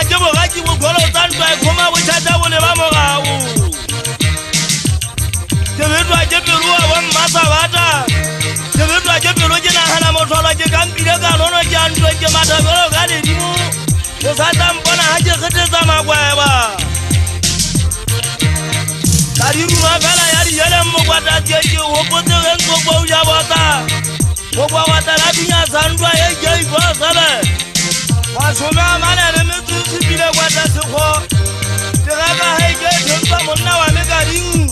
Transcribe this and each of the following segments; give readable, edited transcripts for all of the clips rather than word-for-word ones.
je mo ga ki mo golo tantwa e khoma bo tshata bo le ba mo gago je betwa je pelo wa mmasa bata je betwa je pelo ke na hana mo thola ke kampile ka lono ke antwe ke mata golo ga le dimo o sa tampona ha je kgetsa magweba Kariru magala yari yele mogwata jeje wokote wengo bo ya bota Mogwa wata la dunya sandwa ye go sale Wasoma mana le metu sibile gwata sekho Tega hege themba monna wa megaring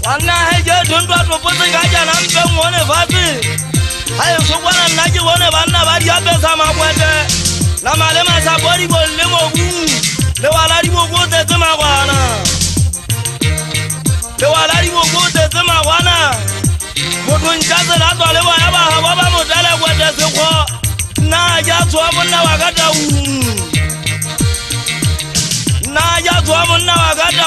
Wana hege themba to pose ga jana mbe ngone fati Hayo sokwana naje wone banna bari ya pesa magwete La male ma sa bori bolle mogu Le wala di mogu te tema wana Le wala di mogu te tema wana Modu njaze na to le wa ya ba ba modale gwete sekho Na ya tswa monna wa gata Na ya tswa monna wa gata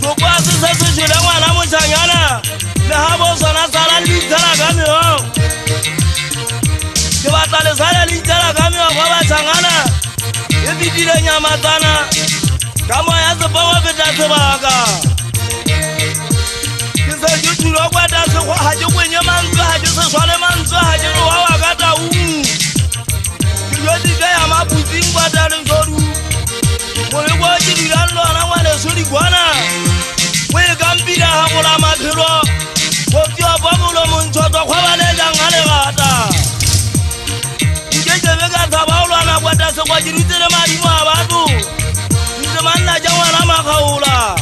Go kwa se jela wana mo chanyana Le habo sana sala li tala kami ho Ke batale sala li tala kami ho ba changana E bidile nyamatana Kama ya se bawa beta se baga Ke se juturo kwa ta se kwa haje kwenye manzo haje se swale manzo haje no wa gata Yodi ya mabuzi ngwata nzoru Mwe kwa jiri lalo na wale suri kwana Mwe gambira hamola mapiro Wofyo babulo munchoto kwa wale jangale gata Ngeje vega tabaulo na gwata se kwa jiri tere marimu abadu Nzemana jawa na makaula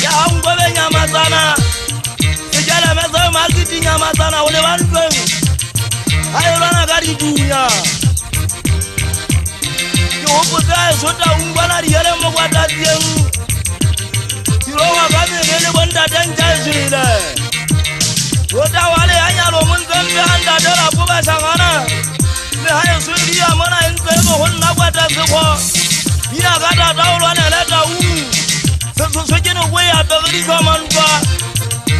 Ya hangwe nyamatana Sejala meza markiti nyamatana Ule wanpeng Hayo lana gari dunya Yobuza sota ungwana riyale mogwata tieng Tirowa kame ngene bonda denja zile Wota wale anyalo munzembe handa dela kuba sangana Ne hayo sundi amona enzemo honna gwata sekho Ina gata taulo neleta Sojeno weya begri kamanba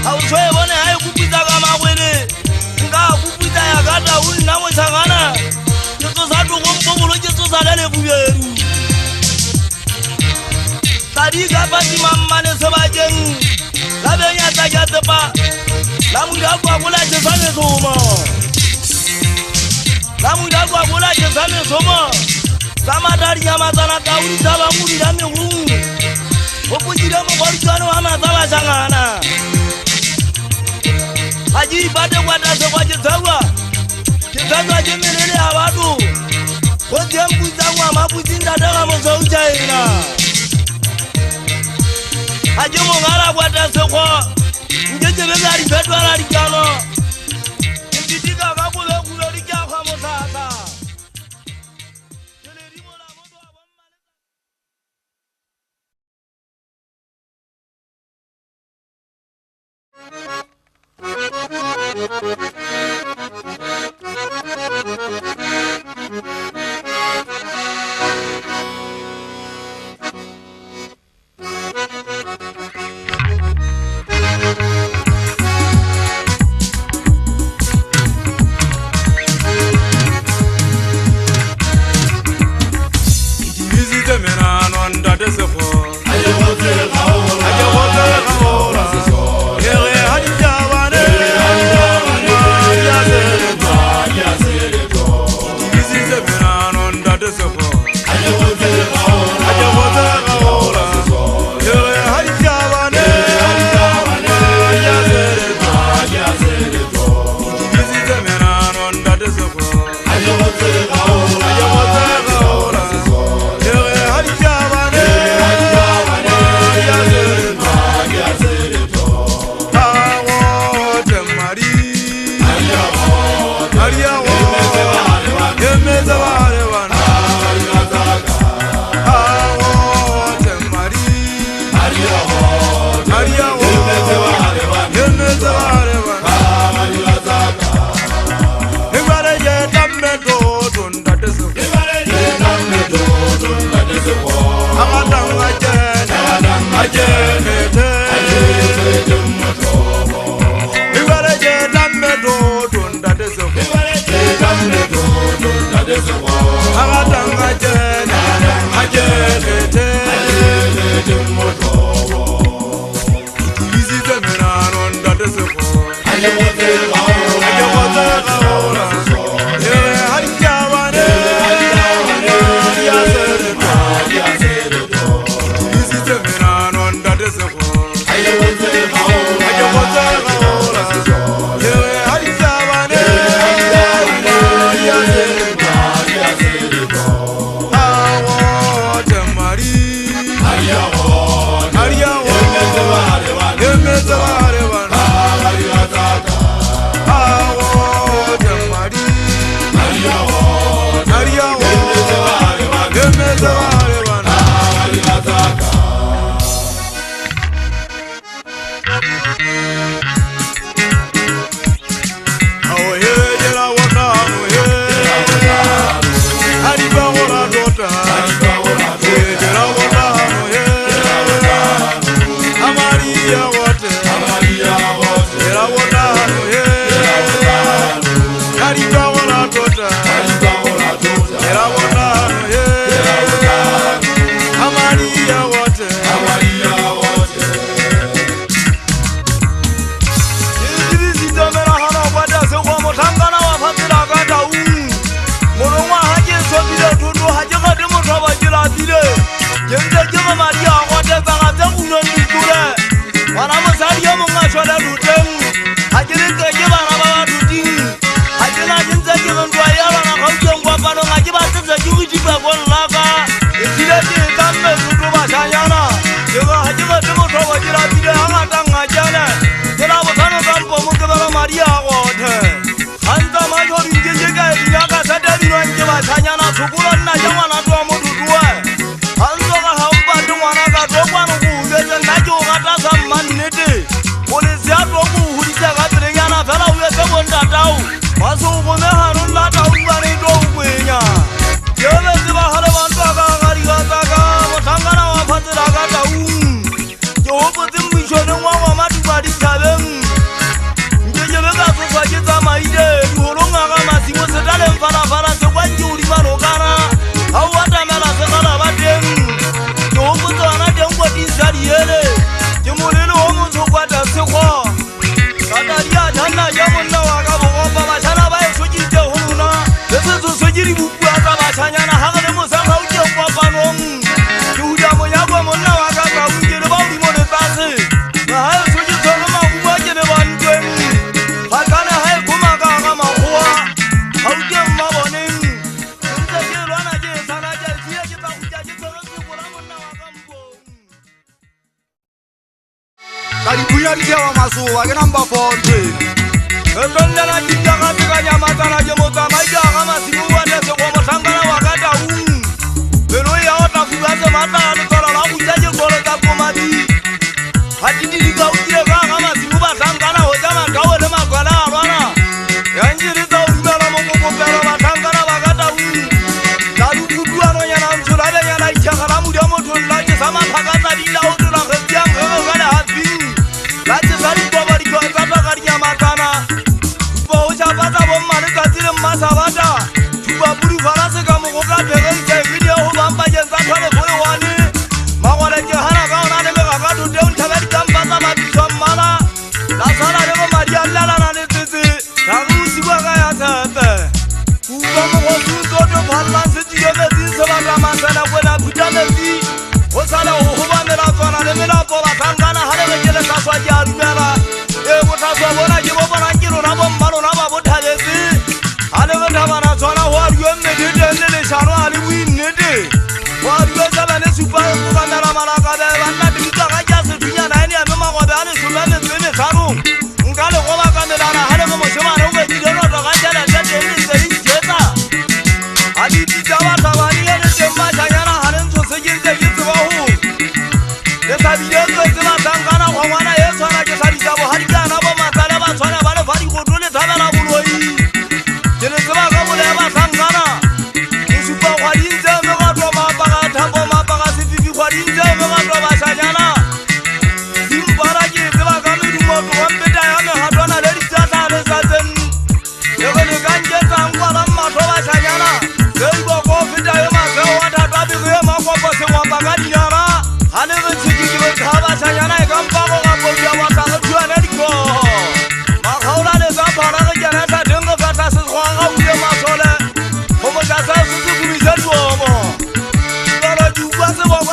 Hauswe bone hayo kupiza kama wele Nga kupiza ya gata na mo sangana Yeso sadu ngombo Yeso sadale buyeru Tadi gabati mamma ne sebajeng Labenya taja tepa Lamu dagu akula jesame soma Lamu dagu akula jesame soma Sama dari nyamatana tauri saba muri dame hurungu Opujira mbarjano ama saba sangana Haji bade wada sebaje tawa Kitanga jemelele abadu Kodia mbuzawa mabuzinda daga mozaujaina Haji mongara wada sekwa Ngeje bezari bedwara rikano Ngitika kabule kulorika kwa mosasa Ayo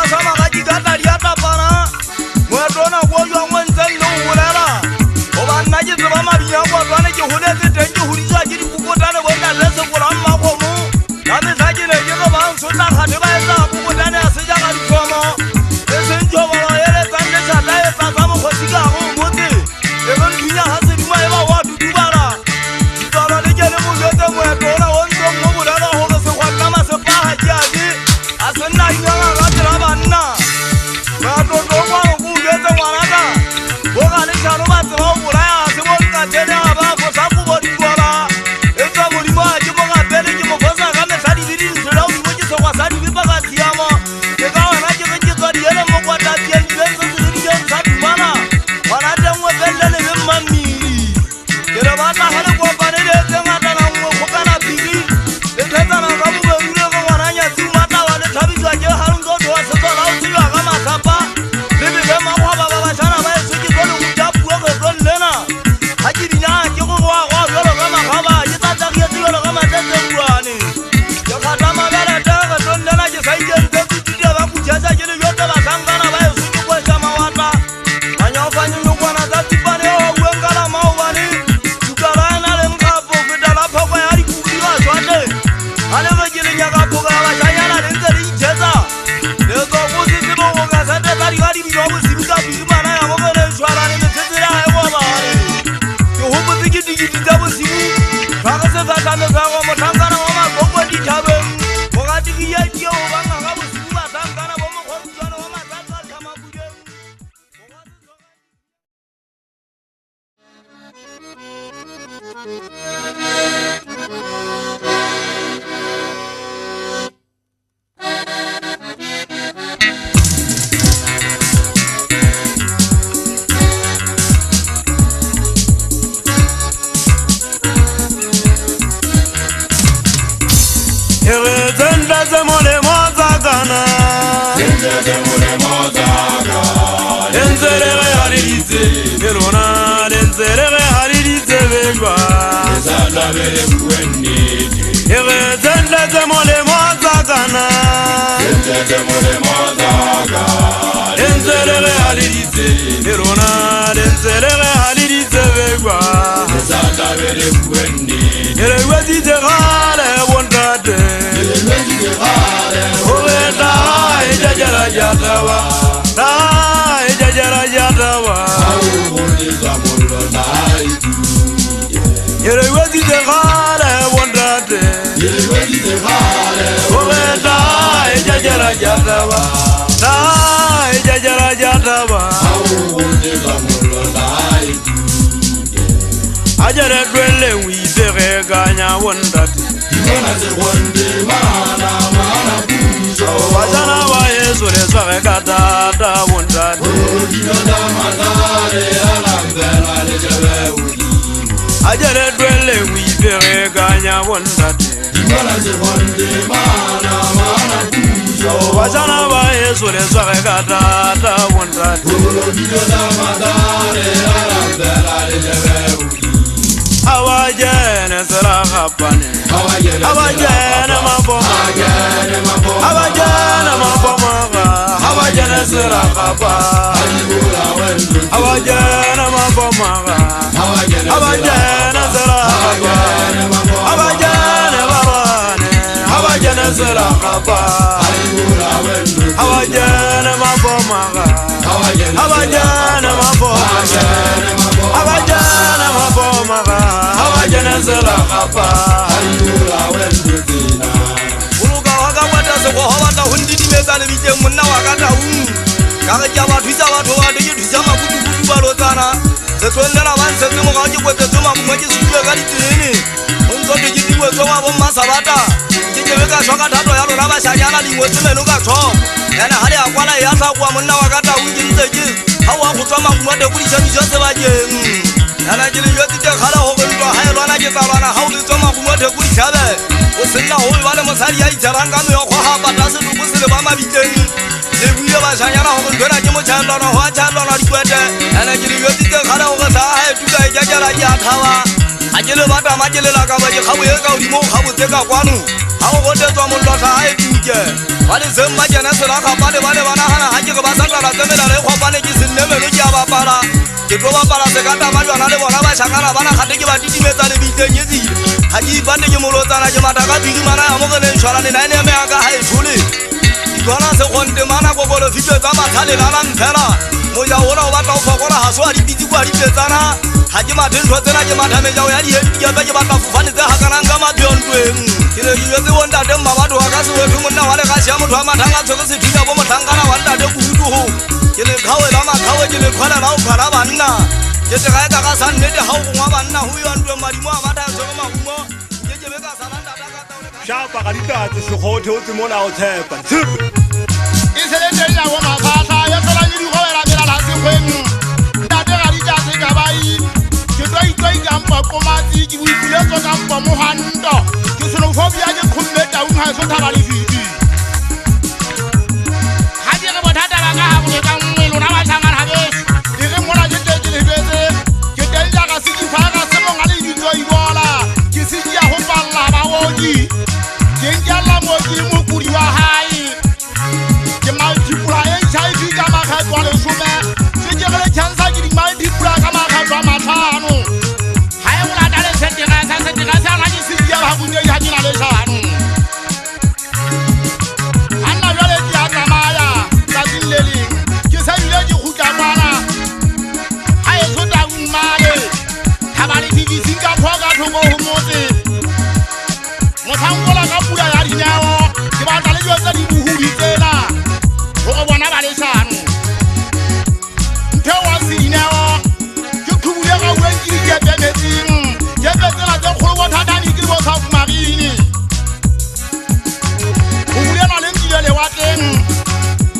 Sama kaji gata dia tapa Kami saja ni kita bang sudah hati baik aku bukan yang sejak hari kamu. Esenjo kalau ele tanda saya tak kamu kosika aku mati. Evan dunia hasil dua ewa wadu dubara. Kalau ni jadi mulut temu orang orang mau berada orang sekuat nama sepah jadi. Asal nak yang agak terlalu na. Kalau orang mulut temu ada. Bukan ni cara macam orang mulai semua kajian apa kosaku berdua. Itu boleh macam orang beli cuma kosak kami sari diri sudah uji semua sari dipakai siapa. Jika orang aja kerja dia nak buat kajian dia sendiri yang satu mana. Mana ada orang beli ni memang miri. Kita baca hari gua pada dia jangan ada orang bukan abiri. Kita tanah kamu berulang kau orangnya cuma tahu ada tapi saja harus kau doa setelah uji agama siapa. Lebih memang apa apa cara baik suci kalau ucap gua ke lena. Haji dinya cukup gua kalau agama kaba kita tak dia tu kalau agama tak gua ni. Jika agama ada kalau lena je saja tapi dia aku jasa jadi yo tak sangkana baik suci gua sama wata. Hanya fanya gua nak tapi pada orang kalau mau bani. Juga rana lengkap kita lapar kau hari kuliah suatu. Ada majlisnya kapur kalau saya nak dengar jasa. Dia kau sih bawa kasar tadi hari ni kau sih bukan bagaimana yang mau kena suara ni terserah apa bani. Yo hobi dikit jawab sih. Kalau sekarang kalau mau sangkana orang kau di jawab. Orang dia dia orang kau sih bukan sangkana orang kau jual orang sangkana sama budak. Zenda zemole mozagana, enzere haririze, elona enzere haririze bejwa. Zenda zemole mozagana, enzere haririze, elona enzere haririze bejwa. Elewezi tegale wondade. Oreta ejajara jatawa, ta ejajara jatawa. Elewezi tegale wondade. Oreta ejajara jatawa, ta ejajara jatawa. Ajare dwele wizere ganya wondade. Wajana wa Yesu lesware kadada wondade. Ajare dwele wizere ganya wondade. Wajana wa Yesu lesware kadada wondade. Awajene serakapane, awajene maboma, awajene maboma, awajene serakapa, awajene maboma, awajene serakapa, awajene barane, awajene serakapa, awajene maboma, awajene maboma, awajene maboma. Awajana zela kapa, Uluka wakawata seko hawata hundi di meza ni bije muna wakata Kaka jawa tuja watu wade yu tuja mabutu balotana. Setwendela wanse zimo kaji kwete zuma mwaji suwe kari tini. Unso tiji diwe zoma bomma sabata. Jije weka shoka tato yalo raba shanyana di mwesime nuka cho. Yana hali akwala yasa kwa muna wakata unji nzeji. Hawa kutama kumwade kulisha nijose baje. Yana jili yote khala ho gelo hai lwana ke tsabana ha o le tsoma go mothe go ditšhabe o senna ho ba le mosadi ya itjarang ka meyo go ha patase go se le ba mabiteng le buile ba shanyana ho go dira ke mo tshandana ho a tshandana dikwete. Yana jili yote khala ho ga sa ha tuka e jajala ya thawa a jele bata ma jele la ka ba ke khabu e ka o di mo khabu te ka kwano ha go gote tswa mo ntwa ha e tuke ba le zemma jana se la ka ba le bana hana ha ke go ba sa tla la tsemela le go bane ke se nne me le ke a ba para ke tlo bapala sekata ba jwana le bona ba shakana bana gate ke ba titimetsa le bitlenyetsile ga ke ipane ke molotsana ke mata ka bigi mana ya mo ke le ntshwara le nine eme ya ka ha e thole ikona se gonte mana go bolo fitwe tsa mathale la lang phela moja ona o batla go fokola ha so a dipitsi kwa dipetsana ha ke mathe ntho tsena ke mathame ja o ya di ke ba ke batla fufane tse hakana nga madiontweng ke le ke se wonda de mama batho ka se wethu monna wa le ga sia motho a mathanga tshoko se thika bo mothangana wa ntate kudu ho ke le khawe la makhawe ke le khwala la o khwala banna ke te ga ka sa nnete ha o ngwa banna ho yo ntwe madimo a batha tshoko mahumo ke ke be ka salanda ta ka taole shapa ga ditatse se khothe o tsimona o tshepa tsip isele tela wa mafahla ya tsola ni go era bela la se kwenu ntate ga di tsa ka bai ke toi ka mpa komatsi ke buile tso ka mpa mohando ke xenophobia ke khumme taung ha so thaba le fiti ha di re bothata ba ka ha bo ka nngwe lona ba tshanga ha beso di re mola ke tete le betse ke tella ka se fa ka se mo ngale di tsoi bola ke se dia ho palla ba woji ke ngala mo ke mo kuri wa hai ke multiply HIV ka makhatwa le some se ke re cancer ke di multiply ka makhatwa matlhano ha e mola dale setega sa ha di se dia ba bunye ya dina le shano anna jale di aka maya ka dinleli ke sa ile di khutla bana ha e tsota umale thabale di singa phoka thoko ho motse mothangola ka pula ya dinyawo ke batla le jwa tsa di buhudi tsena go bona ba le shano nthe wa sinawo ke khubule ga wenki ke bemetsing ke betsela tse kgolo bothadani ke bo sa fumarini khubule na le ntile le watleng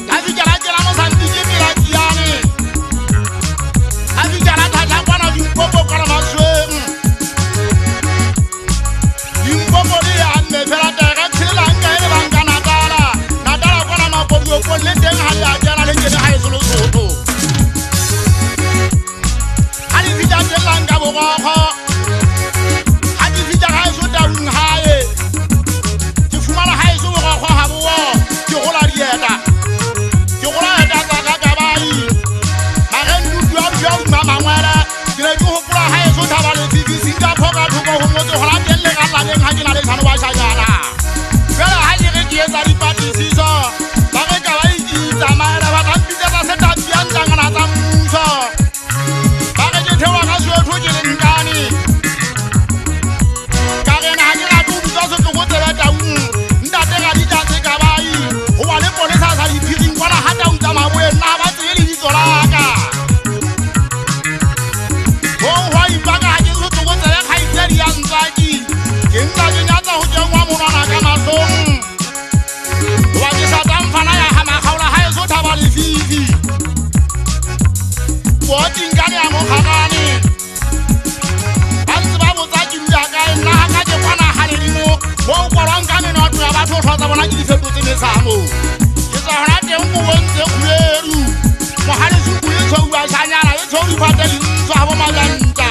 ka dijala tsela mo santi ke pela kiane ka dijala thata kwana dimpopo kana masweng dimpopo le ya mme fela tega tshela nka ele banka natala kwana mapopo ko le teng ha ya jana le kene ha e solo soto ali vita tela nka bo go hadi vita ha e so taung hae ke fumana ha e so go go ha bo ke gola dieta ka bai magen du yo mama ngwala ke le go gola ha e so thaba le tv singa phoka thoko ho motse gola telle ka la leng ha ke na le tshano ba shanyana fela ha le re ke etsa dipatisiso ba re ka ba itsamela ba ka mpitsa tsa setati ya ntangana tsa mmuso ba re ke thewa ka swetho ke le nkane ka re na ha ke ra tudu tsa setlo go tsela taung ntate ga di tsa ka bai ho wa le polisa sa di phiring kwana ha taung tsa maboe nna ba tsele le ditsola ka ho wa ipaka ha ke so tlo go tsela ga itsedi ya ntsaki ke nna ke nyatsa ho jengwa monana ka mahlong wa ke sa tamfana ya ha makhaula ha e so thaba le fifi bo tingane ya mo khagane antse ba botsa ke nda ka nna ha ka ke kwana ha le dimo bo korang ka ne no tla ba tlo tsa bona ke di fetotse ne samo ke sa hona teng go bontse khuleru mo ha le su le tsho ba shanyana le tsho di patele ntso ha bo malanta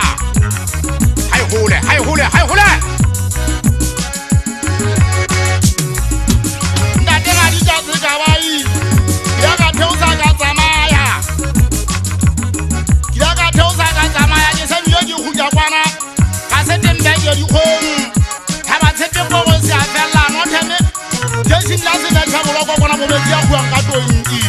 hai hole ntate ga di tsa ka bai ya ka theusa ka tsamaya ke se bile ke khutla kwana ka se tembe ke di khong ha ba tsete go go se a fella no theme ke sin la se na tsa boloko kwana mo be ya buang ka toinki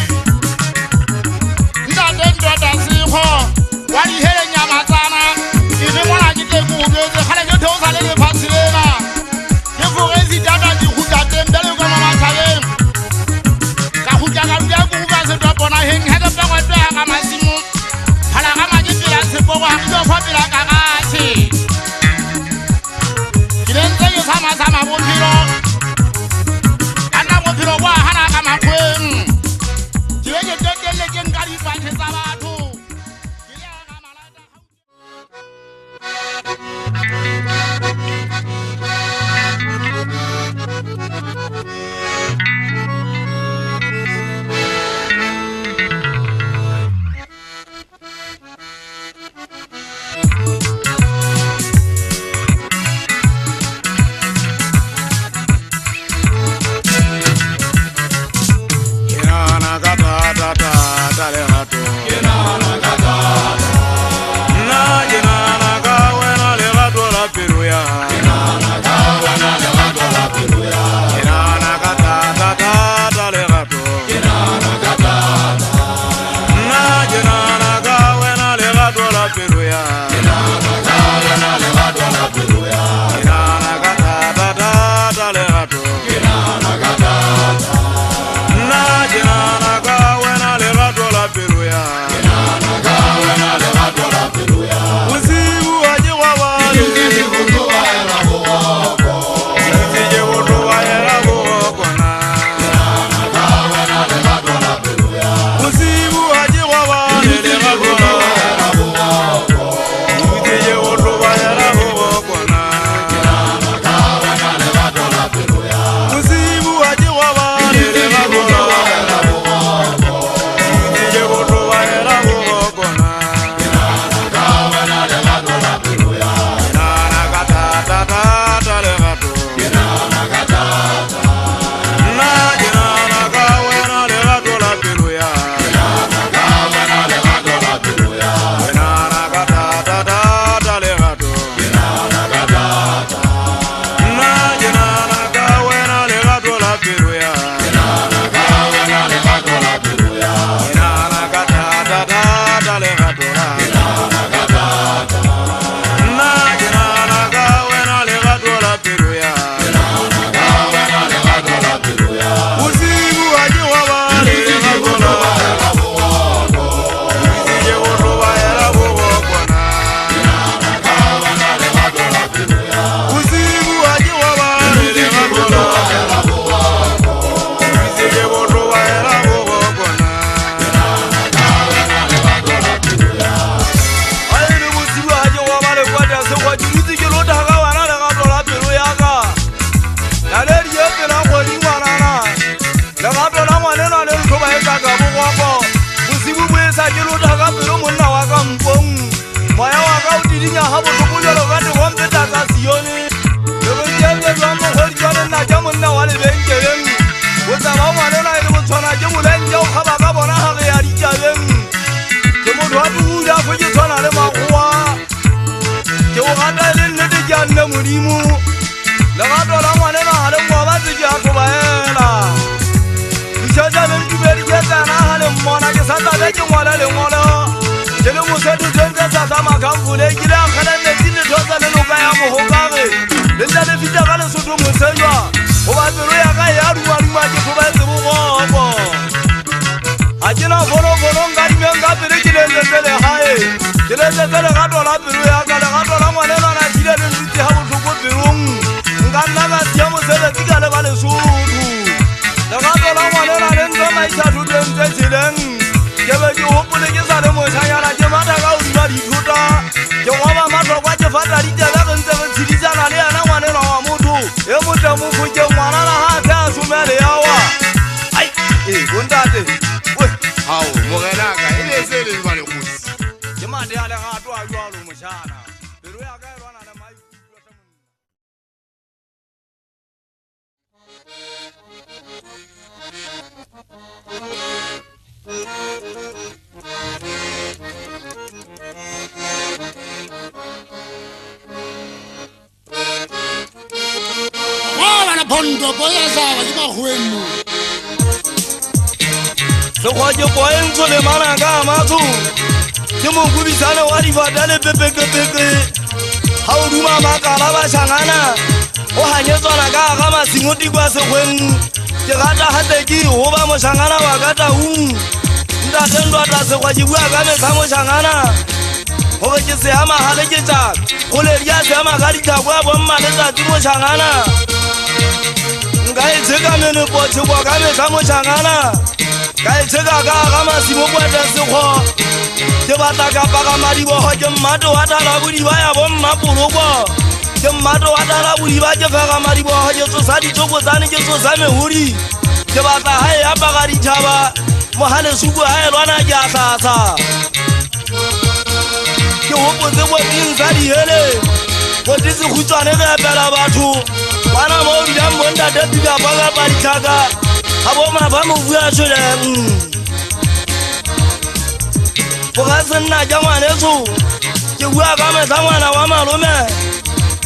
bosibu boesa ke lota ka pelo monna wa ka mpong moya wa ka o didinya ha botlhoko jalo ka dikompeta tsa sione le go tšebe jwa mogodi jwa lenna ke monna wa lebenkeleng o tsaba ngwanela e le go tshwana ke molenke o kgaba ka bona gage ya ditabeng ke motho wa tuula fo ke tshwana le magoa ke o gata le nnete ke a nne modimo legato la ngwanela ga le ngoa batse ke a tlobaela dišhatša bentubedi ke tsena ga le mmona ke santabe ke ngwala lengwalo ke le moseditsentse tsatsa makamfole ke le akgela metsi lethosa le noka ya mogokage le tla le fita ka lesotho mosejwa goba pelo ya ka ya rumaruma ke thobaetse bogopo ga ke na fonofono nka dimeng ka pele ke letsetse legae ke letsetse legato la pelo ya ka legato la ngwanelwana kile le ntutse ga botlhoko pelong nka nna ka sia mosebetsi ka leba lesotho legato la ngwanela le ntse maithathoteng tse tseleng ke be ke gopole ke sa le mošanyana ke matha ka odima dithota ke ngwaba matlhokwa ke fata ditebe ge ntse re tshedisana le yena ngwanelwa wa motho e motemofo ke ngwana la ga the a somele yawa ai bontate ao mogenaka e ne se le ba lekgosi ke mate a legato a jalo mošana pelo ya ka e lwana le maikutlo a monna Pondo boyasa wa di magwenu se kwa ke poentso le mana ka matho ke mo kubisane wa di fata le pepekepeke ha o duma makala ba shangana o hanyetswana ka ga masingoti kwa segweng ke rata hate ke ho ba mo shangana wa ka taung nda tendwa ta se kwa ke bua ka metsa mo shangana ho ke se ama hale ke tsa go le dia se ama ga di thakwa bomma le tsa mo shangana nka e tseka mene potse kwa ka metsa mo shangana ka e tseka ka ga masimo kwa ta sekgo ke batla ka paga madibogo ke mmato wa tala bodiba ya bomma poloko ke mmato wa tala bodiba ke fega madibogo ke tsosa ditsokotsane ke tsosa mehuri ke batla ha e apaga ditšhaba mogale suku ha e lwana ke a tlhatsa ke hopotse boting sa dihele boti sekhutswane ge apela batho bana mo dijang bontate dikapaka pa ditlhaka ga boma ba mobua tshweleng go ka se nna ja ngwaneso ke bua ka metsa ngwana wa malome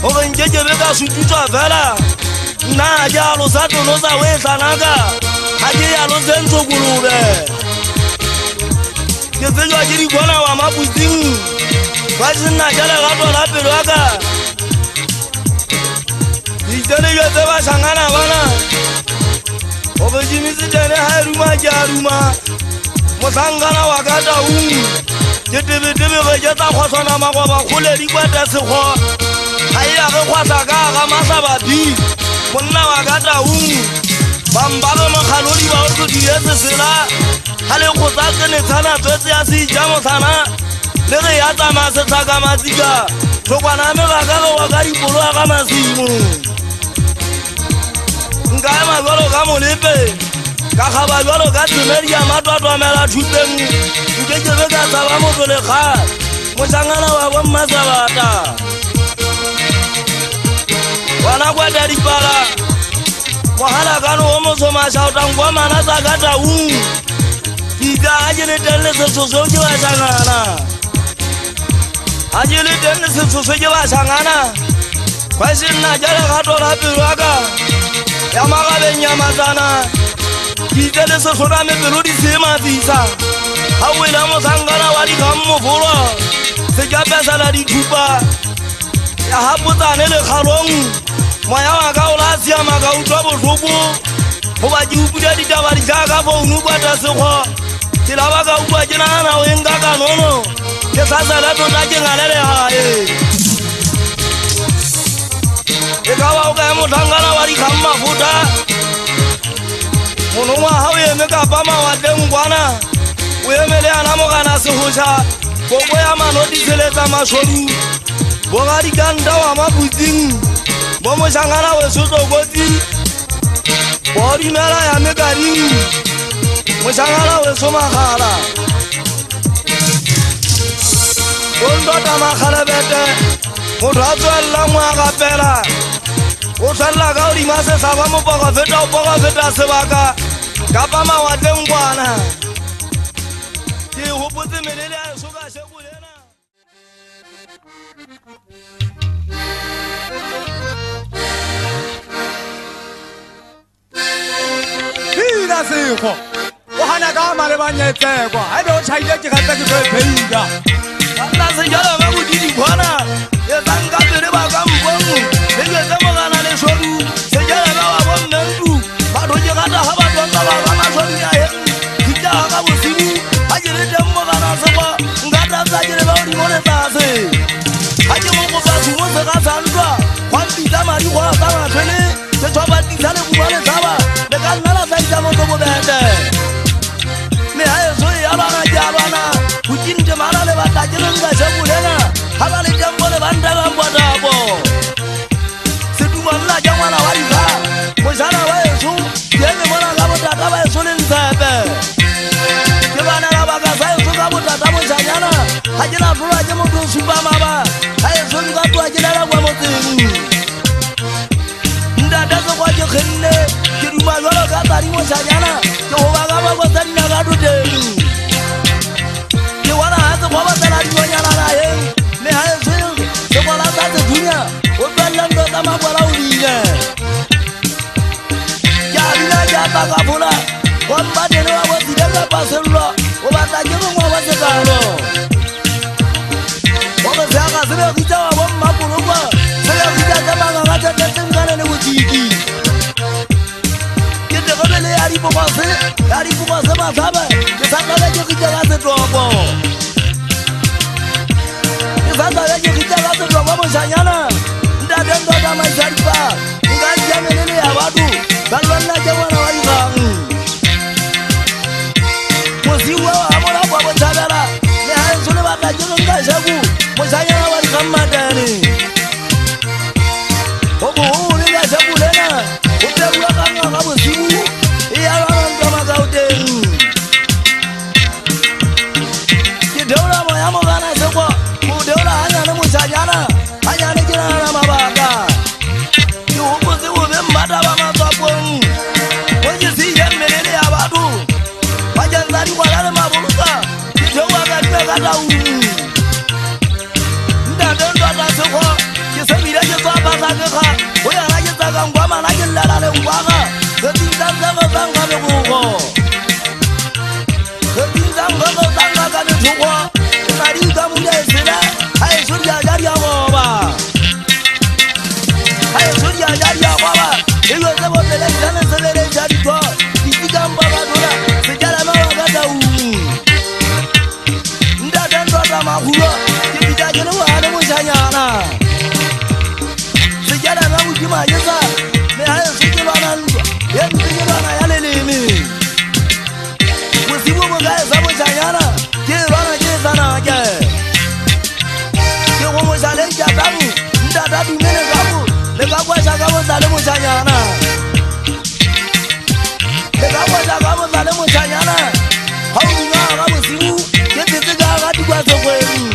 gore nke kebe ka sututswa fela nna ga ke alosa tonosa o e tlanaka ga ke yalosentso kolobe ke tsejwa ke dikona wa maputing ba se nna ja legato la pelo ya ka ditseleke tse ba shangana bana gobe jimisetene ga e ruma ke a ruma mosankana wa ka taung ke tebetebege ke tsa kgosana magoba kgole dikwata sekgo ga e ya ge kgwasa ka ga masabapi monna wa ka taung bambage mokgalodi ba otlo dire sesela ga le kgotsa tsenetshana tswetse ya seija mosana le ge ya tsamaya setshaka matsika tlhokwana megakage wa ka dipolo ya ga masimo nka ema jalo ka molepe ka kgaba jalo ka tsemedi ya matwatwamela thupeng nke kebe ka tsaba motho lekga mošangana wa bommasabata wana kwata dipala mogalakano o mosomašaotankwa mana tsa ka taung dika ga ke le teng le setsoso ke bašangana ga ke le teng le setsoso ke bašangana kwa se nna ja legato la pelo ya ka ya magabeng ya matsana dite le sesona mepelo di se mafisa ga o ela mosankana wa dikgang mofolo se ke apesela dithupa ya gapotsane lekgalong moya wa ka o la siama ka utlwa botlhoko goba ke upudia ditaba di jaaka founu kwata sekgo ke laba ka utlwa ke nagana o eng ka kanono ke sa sele tota ke ngalelegae e ka ba o ka e motlhankana wa dikgang mafuta monongwa ga o eme kapa mawatleng kwana o emele yana mogana segoša koko ya manotiseletsa mašodu boga dikanta wa maputsing bo mošangana wesotlokotsi bo dimela ya mekaring mošangana weso magala Ondota makhalebete motho a tswella ngwaga fela o tshwanela ka o dimase sa ba mopoka feta sebaka kapa mawatleng kwana ke hopotse melele a eso ka shekolena Pina sekgo o hana ka mare ba nyetsekwa ha be o tshaiile ke gatsa ke tlo pheika nna se jalo ba bodidi kwana e tsanka pele ba ka mpongo le jetse mogana le shodu se jalo ba wa bonmentu batho ke gata ga ba tonta ba ba mashodu ya he ditla ga bosibu ha ke le teng mogana sekwa nka tatsa ke le ba o di mone tlase ha ke mo kopa thumo se ka santwa gwa mpitsa madi go ka matshwele se tshwa tisa le bua le tsaba le ka nna la tsaitsa motho bobete me ha eso ya bana ja bana kutinte mara le batla ke nka shekolena ha ba le tempo le banda ba mbotabo se dumalla ja ngwana wa diga mojana wa eso ke me bona ka botata ba eso le ntsepe ke bana la ba ka sa eso ka botata mojanyana ha ke na tlola ke motho supa maba ha eso le ka twa ke la kwa motseng ndata se kwa ke khenne ke duma jalo ka tari mojanyana ke ho ba ka ba go tsanna ka duteng ke wana ha se kwa ba tsala dionyana la he me ha eso se kwa la tsa dunya o tsalla ndo ka mabala o dile ya dina ja ta ka bola wa ba de wa bo di ka pasello o ba ta ke ngwa wa se kalo o ba se ga se be kitsa wa bo mapolo kwa se ya kitsa ka manga ga tsa tsengana le botiki ke te go le ya di bobase ba tsaba ke sa ka ke kitsa ga se topo Vanda ke kitsa ga se topo mo shanyana nda de ndo da ma jaripa nga jamelele ya batho ba lwana ke bona wa digang moziwa wa bona kwa bo tsabela le ha se le batla ke nka shaku mo shanyana wa digang madane o bo o le ga shaku lena o te bua ka nga bo sibu e ya ba ndo ma ka uteng ke deula mo ya mo bana se kwa mo deula hanya le mo shanyana hanya ne ke na mabaka ke hopotse o be mmata ba matswapong o ke se ya melele ya batho ba jantsa di kwala le maboloka ke thewa ka dime ka taung ntate ntata sekgo ke se bile ke tswa pasa ke kga o yana ke tsaka nkwa mana ke llela le nkwaga se tintsantsego tsanka megogo se tintsantsego tsanka ka methogo ke na di ka modia e sele ga e so diaja di a goba ha eso ya goba e yo se botele tsane se le ja di to di tikamba ba dola se jala ma wa ka taung nda den do ta ma huwa ke di ja ke no wa le mo janyana se jala ma u di ma yesa me ha eso ke ba na lu ye ndi ke ba na ya le limi mo si bo ga sa mo janyana ke ba na ke sana ke mo jale ja taung nda da du mene gabu le ka kwa ja ka mo sa le mo janyana le ka kwa ja ka mo sa le mo janyana ha o nga ga mo sibu ke tse ga di kwa se kweng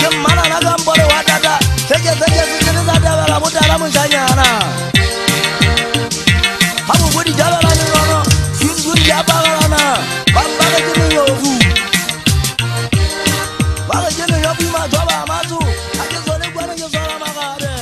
ke mana na ga mbole wa tata se ke se za ta ba la mo ta la mo janyana ha mo go di ja ba la ni no yu ya ba la na ba ba ke ni yo bu ba ke ni yo bi ma jo ba ma tu a ke so le kwa no yo so la ma ga de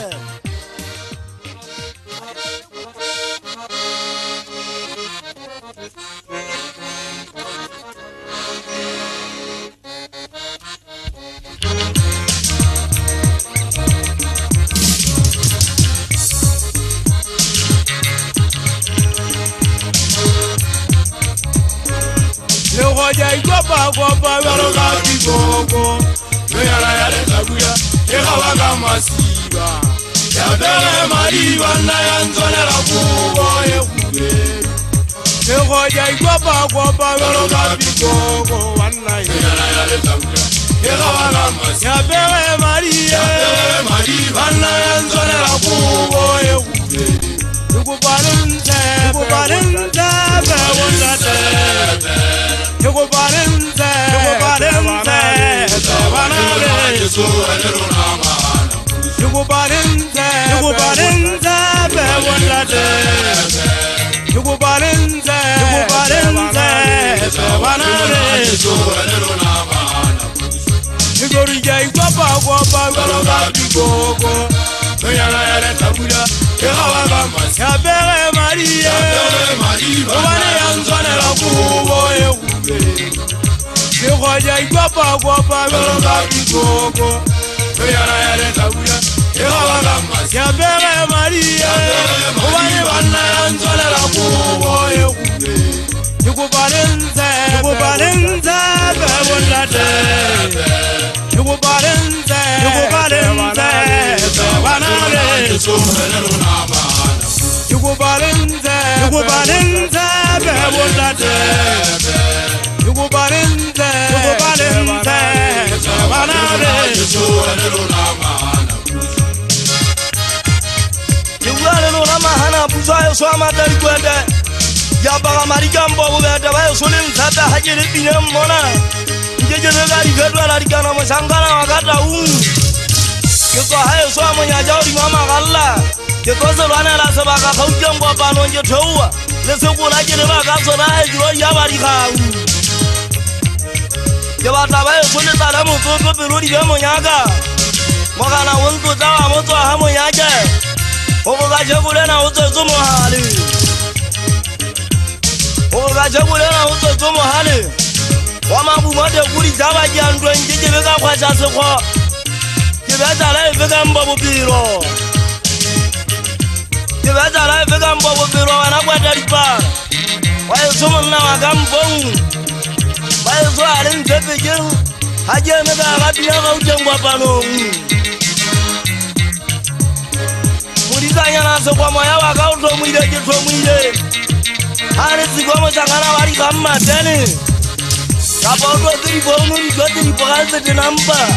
Le goya ikopa baro ga tikoko me ya le taguya e ga ba ka masiba ya bere mariba na ya nzone la kubo e kube le goya ikopa baro ga tikoko wanna ya le taguya e ga ba ka masiba ya bere mariba na ya nzone la kubo e kube kubarenze be wonate kubarenze Igorija igwapa gwapa gologa bigoko Oyala yale tabuya Ehawa gamasi Yabere Maria Obane yanzwane la kubo Ehube Igorija igwapa gwapa gologa bigoko Oyala yale tabuya Ehawa gamasi Yabere Maria Obane wana yanzwane la kubo Ehube Yukubalenze Bebondate Yukubalenze Banale Yukubalenze Bebondate Yukubalenze Banale Yukubalenze Mahana Pusayo Swamata Kwende Yabaga Marigambo Beta Bayo Sulim Sata Hajiri Binem Mona Jejega Rigadwa Larikana Masangana Wagata Yuko Hayo Swamanya Jauri Mama Galla Yuko Savana La Sabaka Kaujambo Panonja Towa Lesukula Jeneva Gasona Yabarika Yabata Bayo Sulita Lamu Soko Pirudi Yamonyaga Mogana Wuntu Tawa Moto Hamonyaga Oga Jagulena Uto Zumohali Oga Jagulena Uto Zumohali Wamabu Mode Guri Java Jandro Njivega kwa Jaseko Jiveta la Vega Mbobo Biro Jiveta la Vega Mbobo Biro Wanagwa Daripa Wae Sumun na Wagambong Wae Suarin Tepijin Haje Mega Rapia Gaujengwa Pano Murizanya Nasa kwa Moya Wagauto Mwide Jito Mwide Harisi kwa Mchangana Wari Kama Teni Kapodo Tribonu Joti Pokaze Tinamba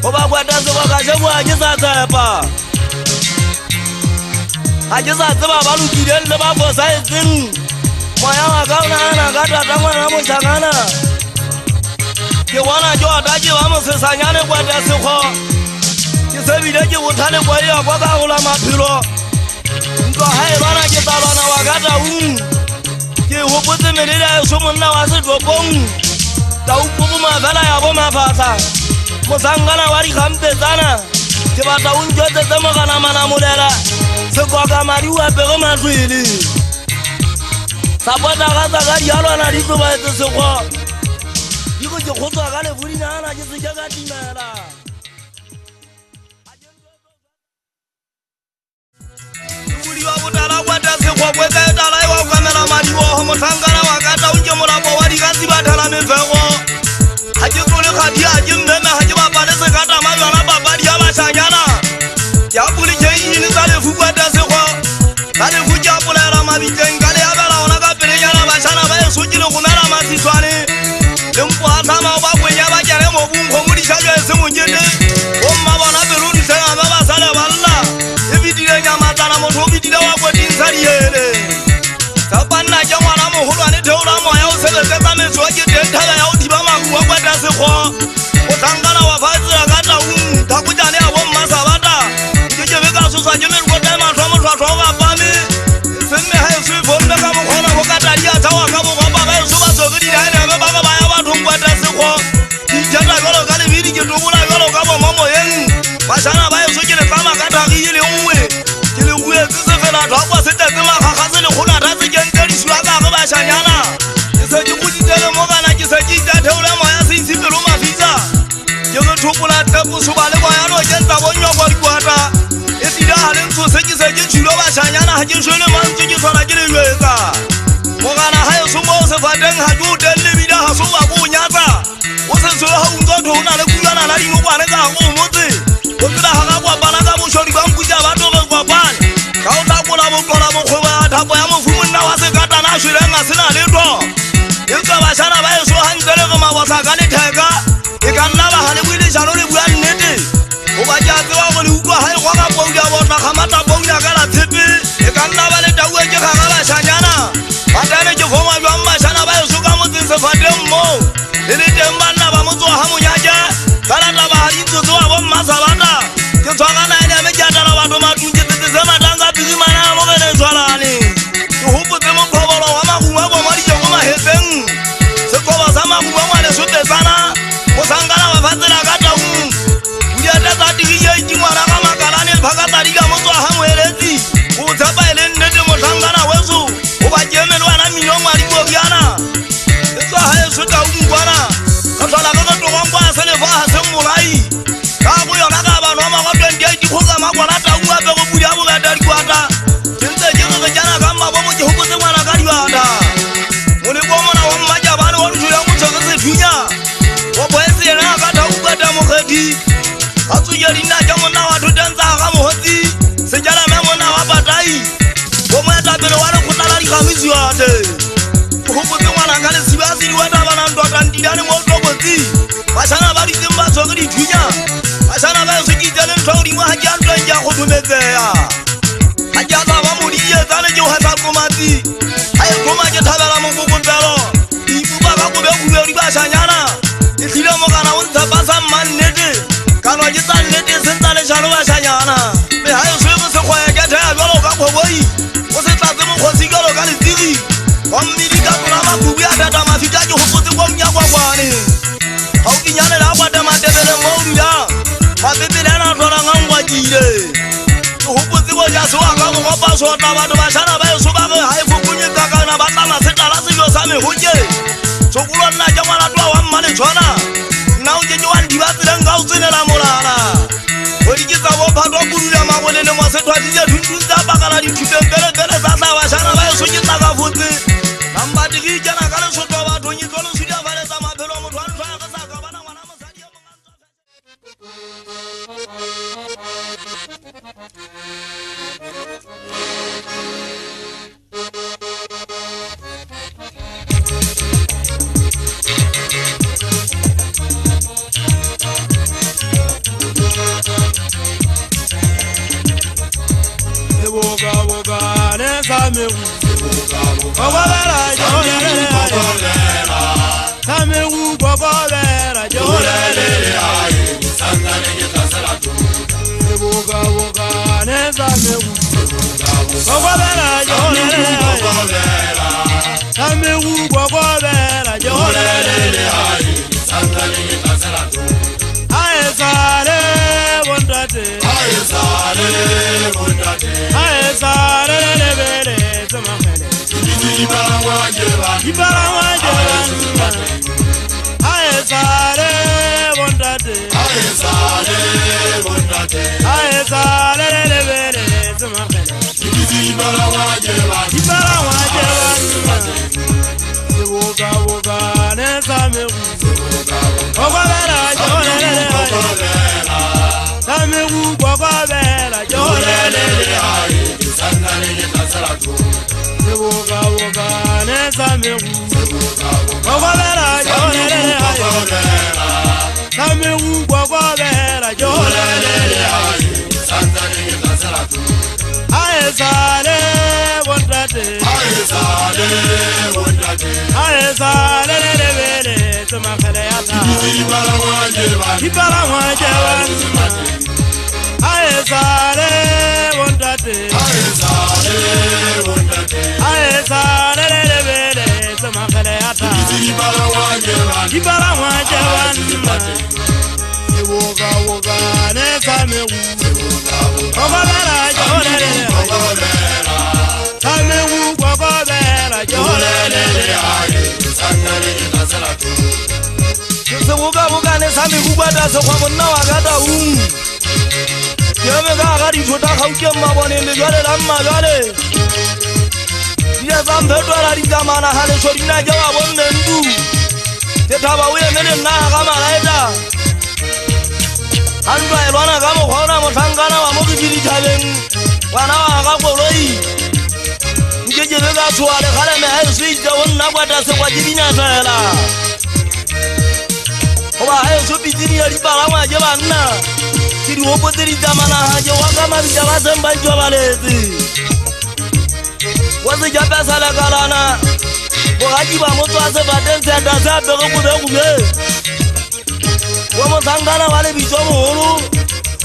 Oba Kwatazo Wakashebu Ajisa Tepa Ajisa Tepa Balu Kiden Leba Kosa Izin Moya Wakauna Ana Gata Tangwa Namo Changana Kiwana Jo Ataji Wamo Sesanyane Kwatase Kwa Kisebideji Utane Kwa Iya Kwaka Ula Mapilo Nko Hai Rana Kitalana Wakata Kihuputi Mirida Sumuna Wasi Dwokong Taukubu Mafela Yabo Mafata Musangana Wari Kampe Zana Kibata Unjote Temokana Mana Mudela Sekoka Mariwa Pego Matuili Sabota Gaza Gari Yalo Na Ritu Baete Sekwa Yiko Jokoto Agale Furina Ana Jisi Jaga Timela Kutala Wata Sekwa Kweka Etala Ewa Kamera Mariwa Homotangana Wakata Unjomula Powari Gazi Batala Mefewo Hajikuli Khadia Hajimbeme Hajiba Padese Kata Mawana Babadi Yaba Shanyana Yapuli Jengi Nisale Fukwata Sekwa Kale Fuja Pulera Mabiten Kale Yabela Onaka Pirenyana Bashana Baye Sujile Kumera Masiswani Lempo Atama Wakwe Yaba Jaremo Bunko Muri Shajo Esimu Njende Oma Wana Biruni Senga Baba Sale Walla Ibidile Nyamatana Motobidile Wakwe Tinsari Yele Sabana Jamwana Muhulu Aniteula Moya Usele Sekame Suwaji Tentala ya Utibama Kuwakwata Sekwa Utangana Wafazira Kata Takujane Awom Masabata Kijevika Susa Jimil Kotema Tomo Twatoga Pami Sime Hai Sui Fondeka Mukona Kukata Dia Tawa Kamu Kwamba Bayo Suba Sogiri Haine Baba Baya Watu Kwata Sekwa Kijata Yolo Kali Vidi Kitubula Yolo Kabo Momo Yengu Bashana Bayo Sujile Kama Kata Kijili Uwe Kili Uwe Kisefela Tokwa Sita Zima Kakasili Kuna Tasi Jenteri Suaka Kaba Shanyana Kiseji Kujitele Moga Na Kiseji Teule Moya Sisi Piruma Fiza Yogo Tupula Tepu Subale Moya No Jenta Bonyo Kwa Kwata Itida Halim Suseji Seji Chulo Bashanyana Haji Shule Mansuji Sona Jili Weza Moga Na Hayo Sumo Sefateng Haju Deli Vida Hasuwa Kunyata Ose Suwa Hungoto Huna Lekuyana Nari Mukwa Neka Humuti Ukida Haka Kwa Banaka Mushori Bamkuja Bato Kwa Pani Kauta Kula Mukola Mukwa Tapo Ya Mufumu Na Wasekata Na Shurenga Sina Lito Yuka Bashana Bayo Suhangele Kama Wasakani Teka Ikanaba Haliwili Shanuri Buyan Niti Ubajazi Wakuli Ukwa Hai Waka Bonga Wata Kamata Bonga Kala Tipi Ikanaba Lita Uweje Kakala Shanyana Patane Jufoma Jwamba Shana Bayo Suka Mutin Sefatem Mo Ili Tembana Bamutu Hamu Nyaja Kalata Bahalitu Tuwa Bom Masabata Kitwangana Ene Mejata Na Watu Matunji Titisema Tanga Pizimana Mogene Zwalani Tuhupu Temo Kobolo Wama Kumabo Marijo Kuma Heseng Seko ga gona ta bua be go buya bo ga dari kwata tse je go jana ga ma bo mo je ho se ngwana ka diwata mo le bo mona wa mmaja ba le wa ruja mo tse se thunya o bo ese na ga ta u ga ta mo khedi ga tsuya dina ja mona wa thutenza ga mo hotsi se jala me mona wa batai bo mo ta pele wa le khotala di khamisi wa te ho bo ke ngwana ka le sibasi di wa ta bana ndota ndidane mo tobotsi basana ba di tsimba tso ke di thunya basana ba se ki tele nthodi mo ha ja ntwenja go dumetsea ha ja ba ba mo di etsa le jo ha sa komati ai koma ke thabela mo go pelo di buba ba go be go di ba shanyana e tlile mo kana o ntsa ba sa mannete kana ke tsa nnete se ntsa le jalo ba shanyana be ha yo se go se khoya ke tha jalo ka khoboi o se tsa mo khosi ka lo ka le tiri wa mmidi ka tla ba bubu ya data ma fika ke ho potse go nya kwa kwane ha o kinyane la kwa dama tebele mo dula ba bebele na tlola ngwa jile ho potse go ja so ka go pa so ta ba ba shana ba so ba ga ha e fukunye ka ka na ba tama se tala se yo sa me hoje so kulo nna ja mwana twa wa mmale tshwana na o je wa ndi ba tsela nga o tsenela molala o di ke tsa bo phatwa kudula mabolele mo se twa di je thutu tsa bakala di thuteng pele sa sa ba shana ba so ke tsa ka futse namba di ke jana ka le so twa ba thonyi tlo se dia vale tsa maphelo mo twa ntwa ka sa ka bana ngwana mosadi ya Boga boga ne same wu boga la jolele same wu boga la jolele ai sangale ke tasala tu boga boga ne same wu boga la jolele same wu boga la jolele ai sangale ke tasala tu ai sare bondate ai sare bondate ai sare le bele tsamagele ibara wajeba ai sare bondate ai sare le bele tsamagele ibara wajeba woga woga ne same woga bela jolele same woga bela jolele ai sangale ke tasala tu woga woga ne same woga bela jolele same woga bela jolele ai sangale ke tasala tu ai sale bondate ai sale le bele tsamagele ya ta ibara wajeba ai sale bondate ai sale le bele tsamagele ya ta ibara wajeba woga woga ne same woga bela jolele same woga bela jolele ai sangale ke tasala tu se boga ne same kwata se kwa monna wa ga ta me ga ga di thota gautse mabone le jale la mmagale ya zambe twa di kamana ha le shodina ja wa bonne ndu te thaba o ye mele nna ga malaeta andwa e lwana ga mo khona mo thangana wa mo di thabeng wana wa ga koloi njeje be ga tswa le gale me ha se ja wonna kwata se kwa dibina tsela oba ha so bitini ya di palama je banna ti di hopo tse di tsamana ha je wa ka mabitla ba semba jo baletse wa se ja pesa la kalana bo ga di ba mo tswa se bateng se da sa be go be wa mo sangana wa le bitso moholo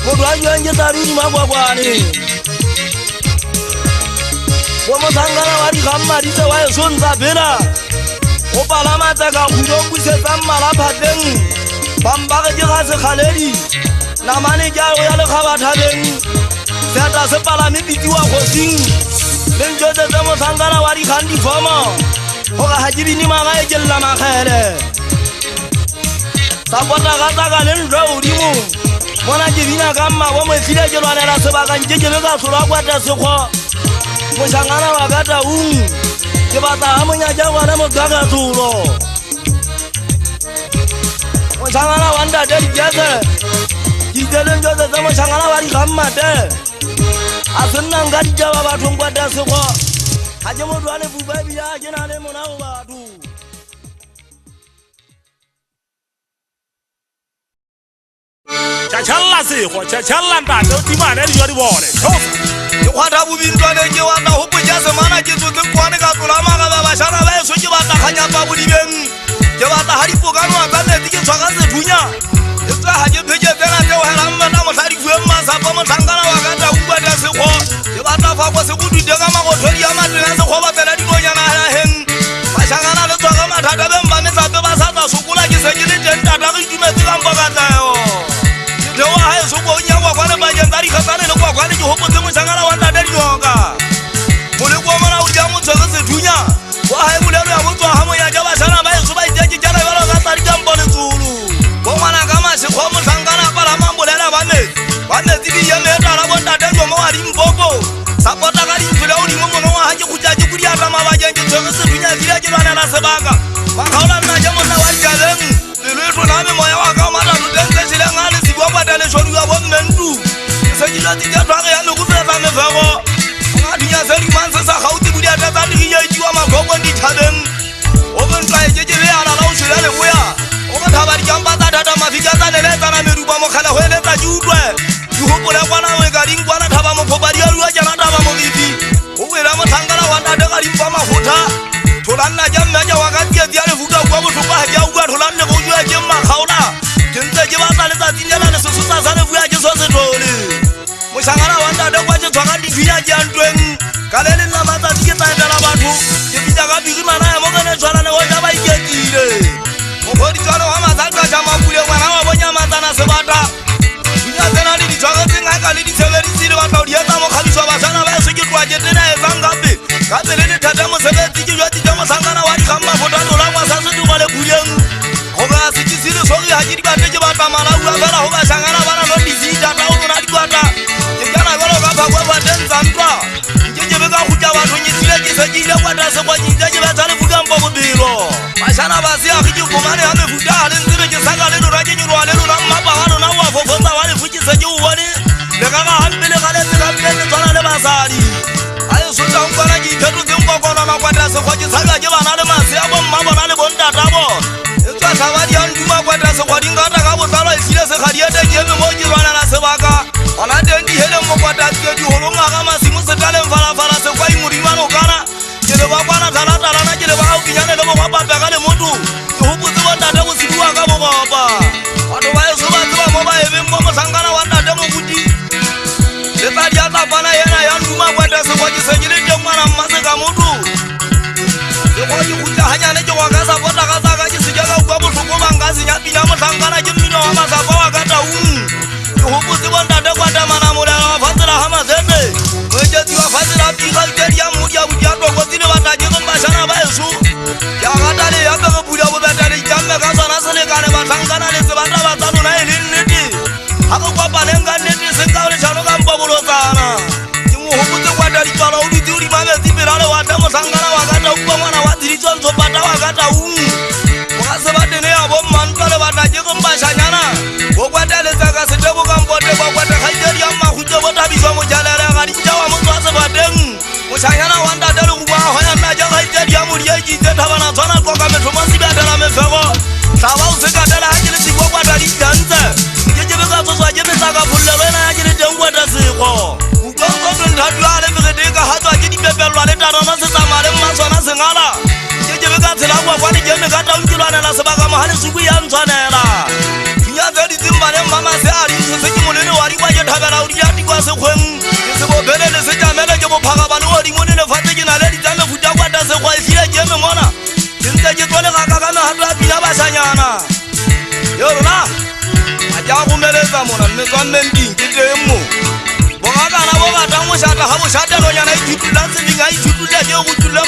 mo dwa jo nje tari di magwagwane wa mo sangana wa di gamma di se wa so ntsa bela o palama tsa ka go go se tsamma la phateng bamba ke ga se khaledi na mane ja o ya le khaba thabeng se ta se palame bitiwa go sing le njo tse mo sangana wa di khandi fomo ho ga hajibini maga e jella makhele sa bota ga tsa ka le ndo o dimo Mona jivina kama wamo file jelo na sebaka njeje beka sura kwata sekho. Moshangana wakata Kebata hamunya jawa na mogaga turo. Moshangana wanda dari jaga. Jidelen jaga sama shangana wari kama de. Asenna ngadi jawa batu kwata sekho. Haje mo dwale bubabi ya jena le mona watu. Chachalla sekho, chachalla ndata utimane yori bone. Kwata bubindwane ke wata hopo jase mana ke tsoke kwane ka tolama ga ba shana ba so ke bata khanya ba budibeng ke bata haripo ka no ka ne ke tsaka se thunya e tsa ha ke pheje tsena te o hela mma na mo hladi fuwe mma sa ba mo thangana wa ka ta uba ta se kho ke bata fa kwa se kudu de ka ma go thodi ya matena se kho ba tsela di bonyana ya heng ba shangana le tsaka mathata be mba ne sa be ba sa tsa sokola ke se ke le tenta ta re dumetse ka mpa ka tsayo ke wa ha so go nya wa kwane ba je tsari khatsane le kwa kwane ke hopo tse mo shangana wa nda di yoga mole kwa mana o ja mo tsaka se thunya wa ha e mulelo ya mo tswa ha mo ya ja ba shana ba e so ba iteje jana ba ka tsari ka mbone tsulu bo mana ka ma se kho mo shangana pa la mambo lela ba ne tidi ye me ta la bo nda de mo wa di mpopo sapota ka di mfula o di mo mo wa ha ke khuja ke kudi ata ma ba je ke tsaka se thunya dira ke bana la sebaka ba khaola nna ja mo na wa jaleng le tlo na me moya wa ka ma ta tsense sile ngale si bwa ba tale shodu ya bo mentu se ke la ti ja twa ya no ku fela me fego ngadinya se di manse sa gauti budi ata tsa di ye jiwa magogo di thabeng o ben tla je je le ala la o shela le boya o ba thaba di jamba tsa data mafika tsa le tsana me rupa mo khala ho ele tsa jutwe di hopola kwana we ka ding kwana thaba mo phobadi ya ruwa jana thaba mo bibi o wela mo thangala wa nda ka dimpa mafutha tholanna ja mmeja wa ka tie dia le fuka kwa botlhokwa ha ja uwa tholanne go jwa ke mma khaola ke ntse ke batla le tsa tinyela le sesusa sa le fuya ke so se thole moshangana wa nda de kwa je tswaka di fiya jantweng ka le nna matsa ke tsa etela batho ke bitsa ka biri mana ya mo kana tshwana le go ja ba iketile mo go di tswana wa matsa ja mabule ngwana wa bonya matsana se bata dunya tsena le di tswaka tse nga ka le di tshebedisi le batho di etsa mo khaliswa ba sana ba se ke twa je tena e zangape ka tsele le thata mo sebetsi ke jwa di tsa mo sangana wa di khamba fotano la kwa sa se du le buleng go ga se ke sile so ga di ba ke ba tamala u fela ho ba sangana ba na no di zita ta o na di kwata ke kana ba ka ba kwa ba tenza ntwa ke ke ba go ja ba no nyitsile ke se ke ile kwata se kwa nyitse ke ba tsale buka mpo bobelo ba sana ba se a ke ke komane ha me futa le ntsebe ke saka le lora ke nyirwa le lora mmapa ga lona wa fofotsa wa le futse ke o bone le ka ga hampele ga le tsaka le tsana le basadi ayo so tsa ngwana ke ithetso tse ngwa kwana makwata se go ke saka ke bana le mase a bo mmaba na le bontata bo e tswa tla di anduma kwata se go dingata ka botlalo e sile se ga di ete ke me mo ke bana la sebaka ona teng di hele mo kwata tse di holonga ga masimo se taleng fala se kwa imurima no kana ke le ba kwana tala na ke le ba o kinyane le mo ba ba ka le motu ke hopotse bo ntate go sibuwa ka bo baba batho ba e so ba tswa mo ba ebe mo sangana wa ntate mo buti le tla di ata bana yena ya nduma kwata se go ke se ke le teng mwana mmase ka motu ke go di hutla hanyane ke go ka sa bota ka sa ka ke se ka kwa botlhoko banga se nya pinya mo sangana ke mmino wa masapa wa ka taung ke hopotse bo ntate kwata mana mo la fatsela ha mazete o je di wa fatsela pika ke dia mo dia budia to go tsile bata ke ba shana ba eso ya ga ta le ya ka go budia bo bata le jamme ka sana se le kane ba sangana le se bata ba tsano na ele nnete ha go kwa ba le nga nnete se ka le shano ka mpa bolo tsana ke mo hopotse kwata di pala o di turi mame di pela le wa ta mo sangana wa ka ta upa mwana wa diri tsonzo bata wa ka ta o ga se ba tene ya bo mantwa le bata ke go mba shanyana go kwata le tsaka se tebo ka mpote go kwata ga ite ya ma go tebo ta biswa mo jalele ga di tjawa mo tswa se bateng mo shanyana wa nda tele go ba ho ya nna ja ga ite ya mo die ki tse thabana tswana go ka metho mo sibe tela me fego taba o se ka tela ha ke le tsi go kwata di dantse ke ke be ka tswa ke be tsaka phulle wena ya ke le teng kwata se go o go go nthatwa le me ke ka ha tswa ke di pepelwa le tarana se tsamale mma tswana se ngala ke be ka tsela kwa kwa di ke me ka ta unkilwana la se ba ka mo ha le suku ya ntshwanela nya tse di tsimba le mama se a di se ke molele wa di kwa ke thabela o di ya di kwa se khweng ke se bo bele le se jamela ke bo phaga ba le o di monene fate ke na le di tsame futa kwa ta se kwa isile ke me mona ke ntse ke tsole ga ka kana ha tla pina ba sanyana yo rona a ja go meletsa mona mme tswa mending ke teng mo bo ga kana bo ba tang mo shata ha bo shata lo nyana ithutulang se dinga ithutulang ke go tulla